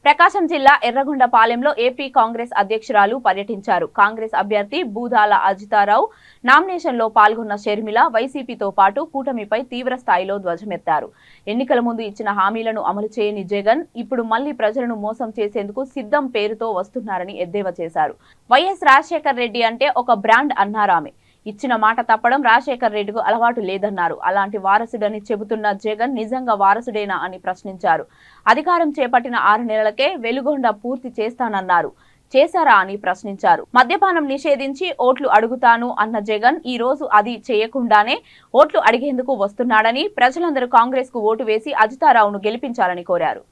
ప్రకాశం జిల్లా ఎర్రగొండపాలెంలో ఏపీ కాంగ్రెస్ అధ్యక్షురాలు పర్యటించారు. కాంగ్రెస్ అభ్యర్థి బూదాల అజితారావు నామినేషన్లో పాల్గొన్న షర్మిల వైసీపీతో పాటు కూటమిపై తీవ్ర స్థాయిలో ధ్వజమెత్తారు. ఎన్నికల ముందు ఇచ్చిన హామీలను అమలు చేయని జగన్ ఇప్పుడు మళ్లీ ప్రజలను మోసం చేసేందుకు సిద్ధం పేరుతో వస్తున్నారని ఎద్దేవా చేశారు. వైఎస్ రాజశేఖర్ రెడ్డి అంటే ఒక బ్రాండ్ అన్నారామె. ఇచ్చిన మాట తప్పడం రాజశేఖర్ రెడ్డికు అలవాటు లేదన్నారు. అలాంటి వారసుడని చెబుతున్న జగన్ నిజంగా వారసుడేనా అని ప్రశ్నించారు. అధికారం చేపట్టిన 6 నెలలకే వెలుగొండ పూర్తి చేస్తానన్నారు. చేశారా అని ప్రశ్నించారు. మద్యపానం నిషేధించి ఓట్లు అడుగుతాను అన్న జగన్ ఈ రోజు అది చేయకుండానే ఓట్లు అడిగేందుకు వస్తున్నాడని, ప్రజలందరూ కాంగ్రెస్ కు ఓటు వేసి అజితారావును గెలిపించాలని కోరారు.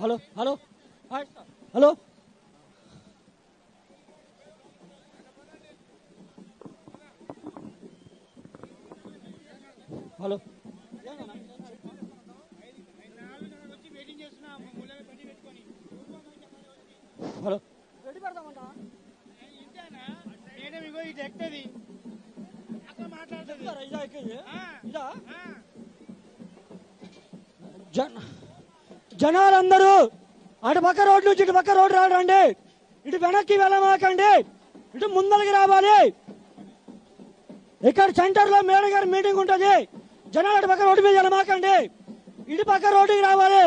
Hello hello hello hello hello ready పెడతామంట ఇది ఎక్కది అక్కడ మాట్లాడుతుంది ఇదా ఎక్కేది ఇదా జనాలందరూ అటు పక్క రోడ్డు నుంచి ఇటు పక్క రోడ్డు రాడండి, ఇటు వెనక్కి వెళ్ళమాకండి, ఇటు ముందరికి రావాలి. ఇక్కడ సెంటర్ లో మేడం గారి మీటింగ్ ఉంటుంది. జనాలు అటు పక్క రోడ్డు మీద వెళ్ళమాకండి, ఇటు పక్క రోడ్డుకి రావాలి.